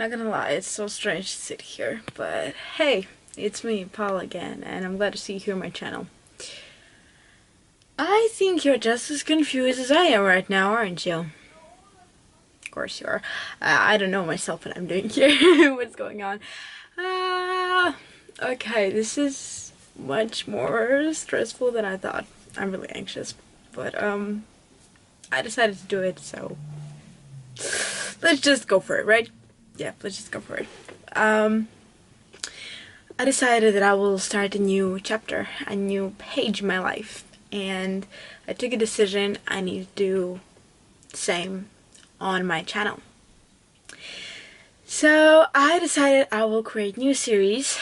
Not gonna lie, it's so strange to sit here, but hey, it's me, Paul again, and I'm glad to see you here on my channel. I think you're just as confused as I am right now, aren't you? Of course you are. I don't know myself what I'm doing here, what's going on. Okay, this is much more stressful than I thought. I'm really anxious, but I decided to do it, so let's just go for it, right? Yeah, let's just go for it. I decided that I will start a new chapter, a new page in my life, and I took a decision I need to do the same on my channel. So I decided I will create new series,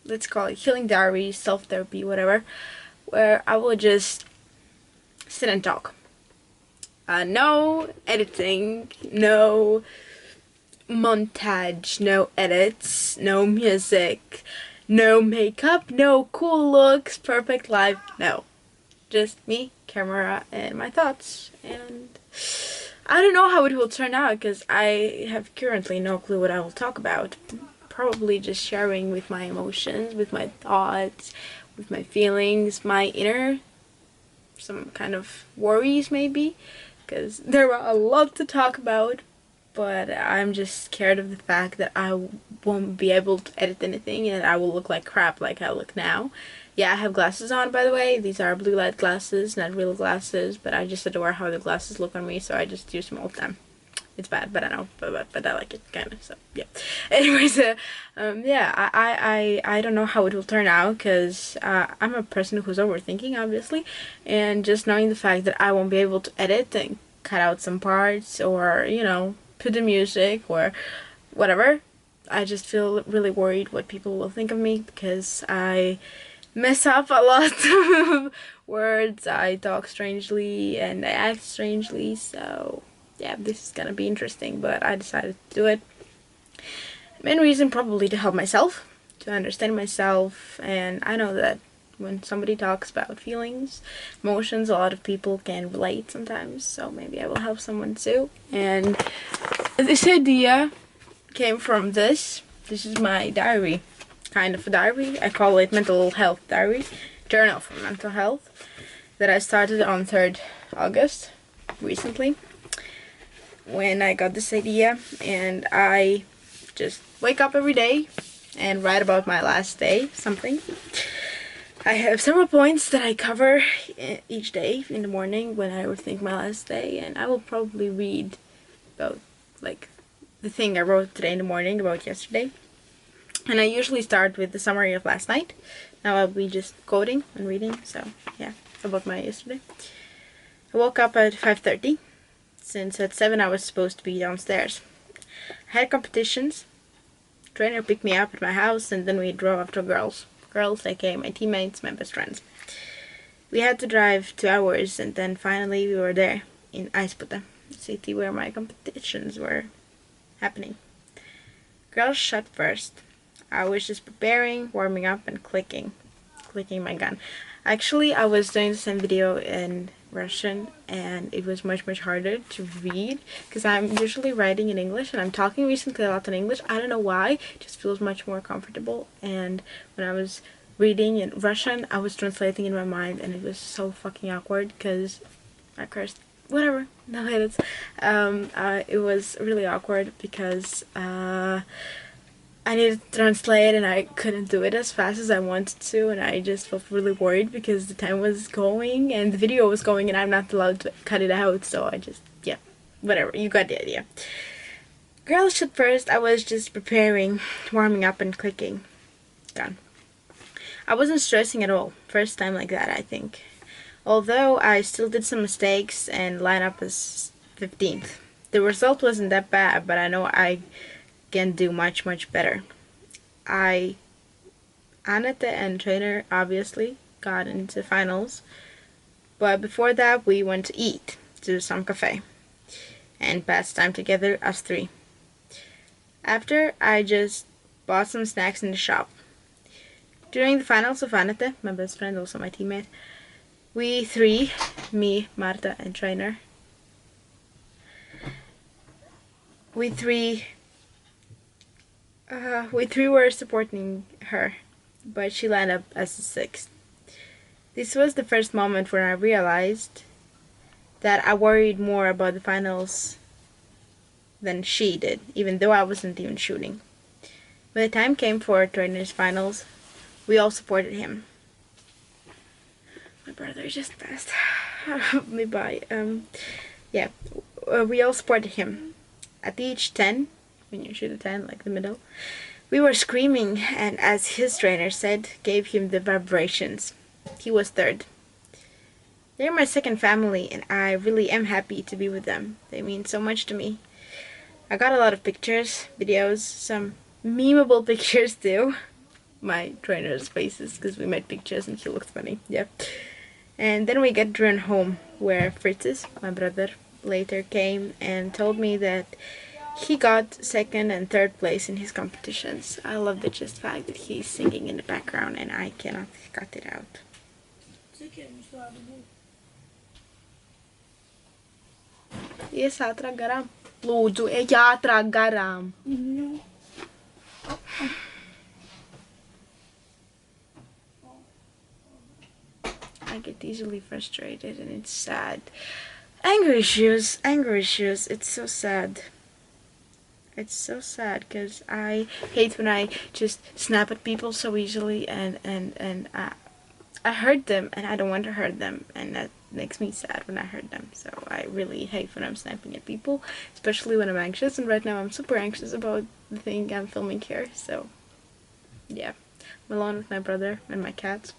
let's call it Healing Diaries, Self-Therapy, whatever, where I will just sit and talk. No editing, no montage, no edits, no music, no makeup, no cool looks, perfect life, no. Just me, camera, and my thoughts. And I don't know how it will turn out because I have currently no clue what I will talk about. Probably just sharing with my emotions, with my thoughts, with my feelings, my inner, some kind of worries maybe, because there are a lot to talk about. But I'm just scared of the fact that I won't be able to edit anything and I will look like crap like I look now. Yeah, I have glasses on, by the way. These are blue light glasses, not real glasses, but I just adore how the glasses look on me, so I just use them all the time. It's bad, but I know, but I like it, kind of, so, yeah. Anyways, yeah, I don't know how it will turn out, because I'm a person who's overthinking, obviously, and just knowing the fact that I won't be able to edit and cut out some parts, or, you know, put the music or whatever, I just feel really worried what people will think of me because I mess up a lot of words, I talk strangely and I act strangely, so yeah, this is gonna be interesting, but I decided to do it. Main reason probably to help myself, to understand myself, and I know that when somebody talks about feelings, emotions, a lot of people can relate sometimes, so maybe I will help someone too. And this idea came from this. This is my diary, kind of a diary. I call it mental health diary, journal for mental health, that I started on 3rd August, recently, when I got this idea, and I just wake up every day and write about my last day, something. I have several points that I cover each day in the morning when I rethink my last day, and I will probably read about, like, the thing I wrote today in the morning about yesterday. And I usually start with the summary of last night. Now I'll be just quoting and reading, so yeah, about my yesterday. I woke up at 5:30, since at 7 I was supposed to be downstairs. I had competitions. Trainer picked me up at my house, and then we drove after girls, aka my teammates, my best friends. We had to drive 2 hours, and then finally we were there in Aispute, the city where my competitions were happening. Girls shot first. I was just preparing, warming up, and clicking my gun. Actually, I was doing the same video in Russian, and it was much harder to read because I'm usually writing in English, and I'm talking recently a lot in English. I don't know why, it just feels much more comfortable. And when I was reading in Russian, I was translating in my mind, and it was so fucking awkward because I cursed. Whatever, no edits. It was really awkward because I needed to translate and I couldn't do it as fast as I wanted to, and I just felt really worried because the time was going and the video was going and I'm not allowed to cut it out, so I just, yeah, whatever, you got the idea. Girls shot first. I was just preparing, warming up, and clicking. Done. I wasn't stressing at all. First time like that, I think. Although I still did some mistakes and line up as 15th. The result wasn't that bad, but I know I can do much better. Annette and trainer obviously got into finals, but before that we went to eat to some cafe and passed time together, us three. After, I just bought some snacks in the shop. During the finals of Annette, my best friend, also my teammate, we three, me, Marta, and trainer, we three We three were supporting her, but she landed up as the sixth. This was the first moment when I realized that I worried more about the finals than she did, even though I wasn't even shooting. When the time came for trainers finals, we all supported him. My brother just passed me by. Yeah, we all supported him. At each 10, when you shoot a 10, like the middle, we were screaming, and as his trainer said, gave him the vibrations. He was third. They're my second family, and I really am happy to be with them. They mean so much to me. I got a lot of pictures, videos, some memeable pictures too. My trainer's faces, because we made pictures and he looked funny. Yeah. And then we got driven home, where Fritz's, my brother, later came and told me that he got second and third place in his competitions. I love the just fact that he's singing in the background and I cannot cut it out. Ies ātrāk garām. Lūdzu, ej ātrāk garām. I get easily frustrated and it's sad. Anger issues, it's so sad. It's so sad because I hate when I just snap at people so easily and I hurt them and I don't want to hurt them, and that makes me sad when I hurt them. So I really hate when I'm snapping at people, especially when I'm anxious, and right now I'm super anxious about the thing I'm filming here. So yeah, I'm alone with my brother and my cats.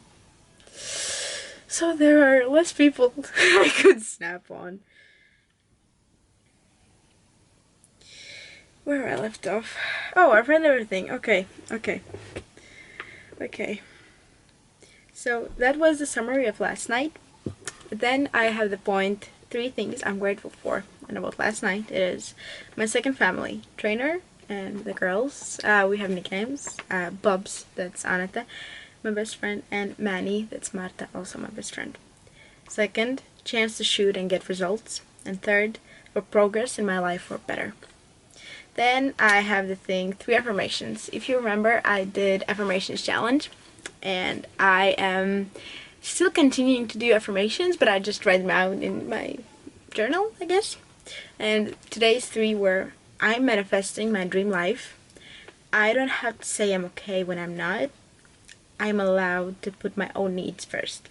So there are less people I could snap on. Where I left off? Oh, I read everything. Okay. So that was the summary of last night. Then I have the point 3 things I'm grateful for. And about last night, it is my second family, trainer and the girls. We have nicknames. Bubs, that's Aneta, my best friend, and Manny, that's Marta, also my best friend. Second, chance to shoot and get results. And third, for progress in my life for better. Then I have the thing 3 affirmations. If you remember, I did affirmations challenge, and I am still continuing to do affirmations, but I just write them out in my journal, I guess. And today's 3 were: I'm manifesting my dream life. I don't have to say I'm okay when I'm not. I'm allowed to put my own needs first.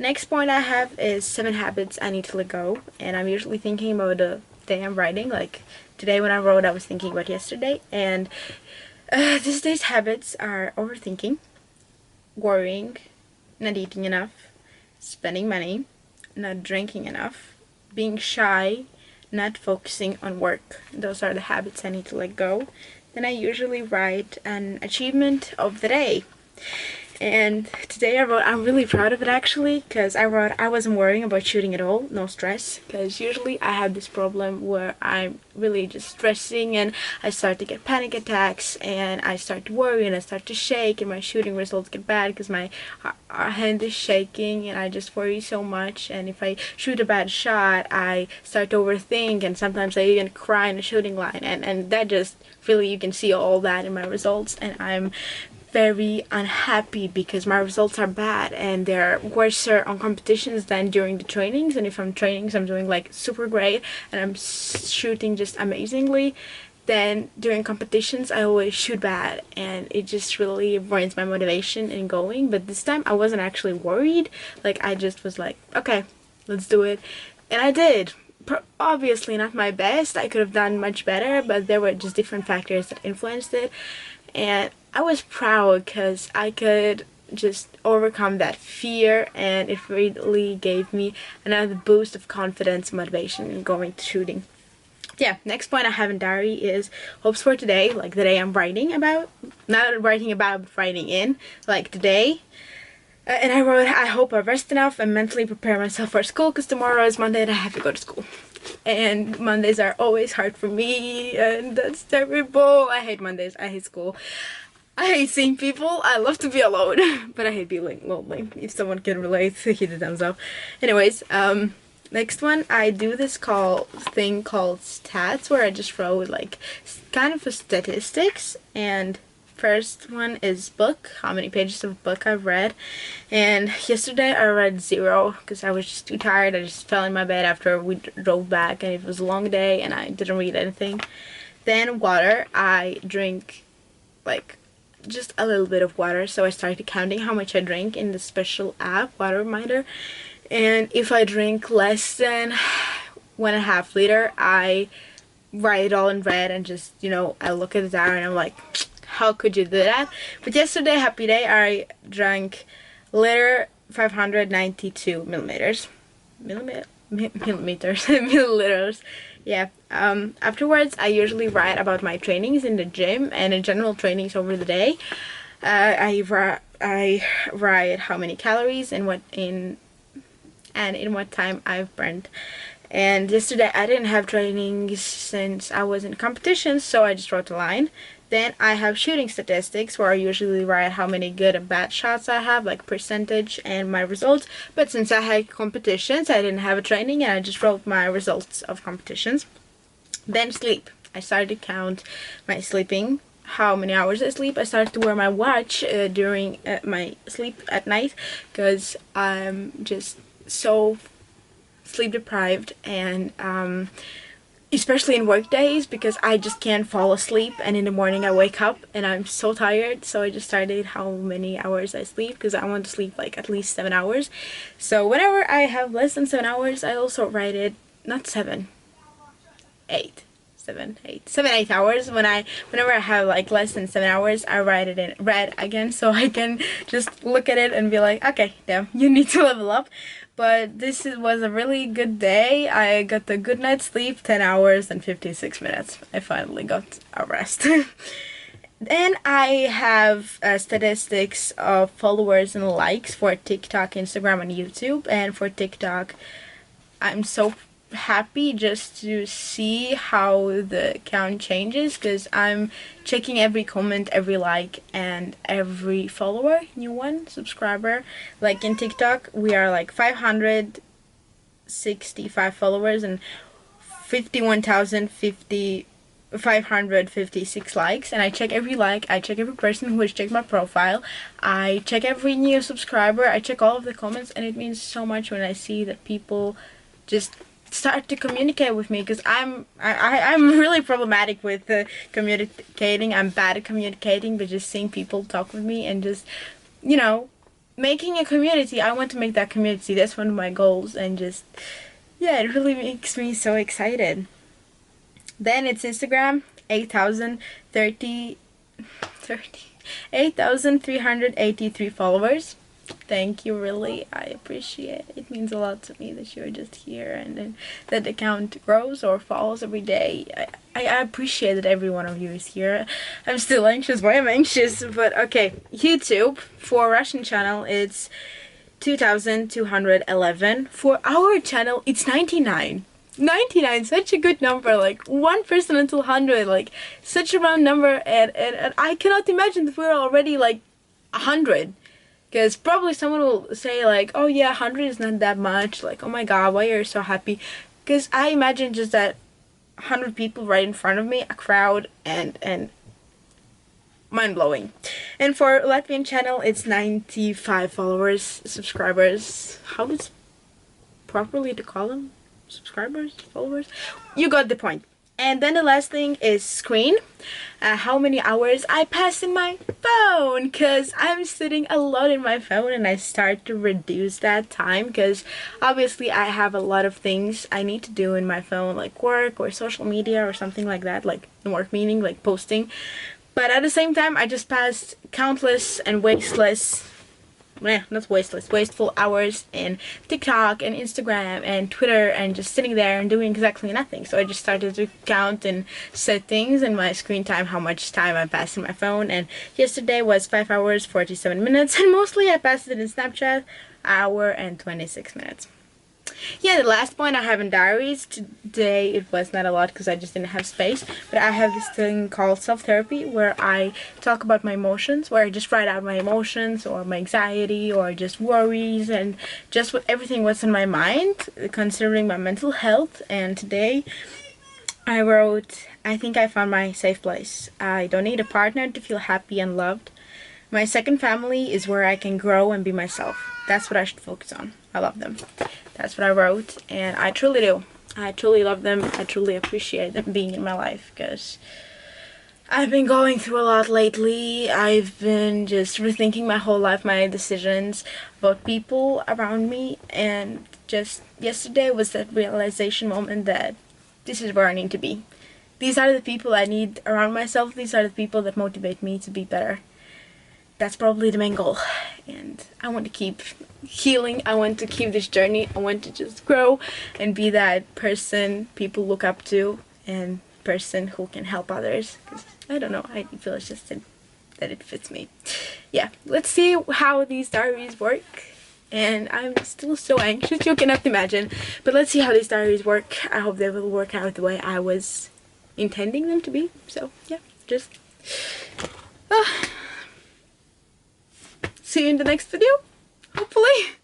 Next point I have is 7 habits I need to let go, and I'm usually thinking about the day I'm writing. Like today when I wrote, I was thinking about yesterday, and this day's habits are overthinking, worrying, not eating enough, spending money, not drinking enough, being shy, not focusing on work. Those are the habits I need to let go. Then I usually write an achievement of the day. And today I wrote, I'm really proud of it actually, because I wrote, I wasn't worrying about shooting at all, no stress, because usually I have this problem where I'm really just stressing and I start to get panic attacks and I start to worry and I start to shake and my shooting results get bad because my hand is shaking and I just worry so much, and if I shoot a bad shot I start to overthink and sometimes I even cry in the shooting line, and that just really, you can see all that in my results, and I'm very unhappy because my results are bad and they're worse on competitions than during the trainings. And if I'm trainings, I'm doing like super great and I'm shooting just amazingly, then during competitions I always shoot bad and it just really ruins my motivation in going. But this time I wasn't actually worried. Like I just was like, okay, let's do it, and I did. Obviously not my best, I could have done much better, but there were just different factors that influenced it, and I was proud because I could just overcome that fear, and it really gave me another boost of confidence and motivation in going to shooting. Yeah, next point I have in diary is hopes for today, like the day I'm writing about, not writing about, but writing in, like today. And I wrote, I hope I rest enough and mentally prepare myself for school, because tomorrow is Monday and I have to go to school. And Mondays are always hard for me, and that's terrible. I hate Mondays, I hate school. I hate seeing people. I love to be alone, but I hate being lonely. If someone can relate, hit a thumbs up. Anyways, Next one, I do this thing called stats, where I just wrote like kind of a statistics. And first one is book, how many pages of book I've read. And yesterday I read 0 because I was just too tired. I just fell in my bed after we drove back, and it was a long day and I didn't read anything. Then water, I drink like just a little bit of water, so I started counting how much I drink in the special app, Water Reminder. And if I drink less than 1.5 liters, I write it all in red and just, you know, I look at it down and I'm like, how could you do that? But yesterday, happy day, I drank liter 592 millimeters. Milliliters. Yeah. Afterwards, I usually write about my trainings in the gym and in general trainings over the day. I write how many calories and in what time I've burned. And yesterday I didn't have trainings since I was in competitions, so I just wrote a line. Then I have shooting statistics, where I usually write how many good and bad shots I have, like percentage and my results. But since I had competitions, I didn't have a training, and I just wrote my results of competitions. Then sleep. I started to count my sleeping, how many hours I sleep. I started to wear my watch during my sleep at night, because I'm just so sleep deprived, and especially in work days, because I just can't fall asleep, and in the morning I wake up and I'm so tired. So I just started how many hours I sleep, because I want to sleep like at least 7 hours. So whenever I have less than 7 hours, I also write it, not 7, 8. 7, 8 hours. Whenever I have like less than 7 hours, I write it in red again, so I can just look at it and be like, okay, damn, you need to level up. But this was a really good day. I got a good night's sleep, 10 hours and 56 minutes. I finally got a rest. Then I have statistics of followers and likes for TikTok, Instagram, and YouTube. And for TikTok, I'm so happy just to see how the count changes, because I'm checking every comment, every like, and every follower, new one, subscriber. Like in TikTok, we are like 565 followers and 51,556 likes, and I check every like, I check every person who has checked my profile, I check every new subscriber, I check all of the comments, and it means so much when I see that people just start to communicate with me, because I'm really problematic with communicating. I'm bad at communicating, but just seeing people talk with me and just, you know, making a community. I want to make that community. That's one of my goals, and just, yeah, it really makes me so excited. Then it's Instagram, 8,383 followers. Thank you, really. I appreciate it. It means a lot to me that you're just here, and then that the account grows or falls every day. I appreciate that every one of you is here. I'm still anxious. Why am I anxious? But okay, YouTube, for Russian channel, it's 2,211. For our channel, it's 99. 99, such a good number, like 1% until 100, like such a round number, and I cannot imagine that we're already like 100. Because probably someone will say like, oh yeah, 100 is not that much, like, oh my god, why are you so happy? Because I imagine just that 100 people right in front of me, a crowd, and mind-blowing. And for Latvian channel, it's 95 followers, subscribers. How is properly to call them? Subscribers? Followers? You got the point. And then the last thing is screen. How many hours I pass in my phone, because I'm sitting a lot in my phone, and I start to reduce that time, because obviously I have a lot of things I need to do in my phone, like work or social media or something like that, like work meaning like posting. But at the same time, I just passed countless and wasteful hours in TikTok and Instagram and Twitter, and just sitting there and doing exactly nothing. So I just started to count and set things in my screen time, how much time I passed in my phone, and yesterday was 5 hours 47 minutes, and mostly I passed it in Snapchat, hour and 26 minutes. Yeah, the last point I have in diaries today, it was not a lot because I just didn't have space, but I have this thing called self-therapy where I talk about my emotions, where I just write out my emotions or my anxiety or just worries and just what everything was in my mind considering my mental health. And today I wrote, I think I found my safe place. I don't need a partner to feel happy and loved. My second family is where I can grow and be myself. That's what I should focus on. I love them. That's what I wrote, and I truly do. I truly love them. I truly appreciate them being in my life because I've been going through a lot lately. I've been just rethinking my whole life, my decisions about people around me, and just yesterday was that realization moment that this is where I need to be. These are the people I need around myself. These are the people that motivate me to be better. That's probably the main goal, and I want to keep healing. I want to keep this journey. I want to just grow and be that person people look up to and person who can help others, because I don't know, I feel it's just that it fits me. Yeah, let's see how these diaries work, and I'm still so anxious, you cannot imagine, but let's see how these diaries work. I hope they will work out the way I was intending them to be. So yeah, just see you in the next video, hopefully.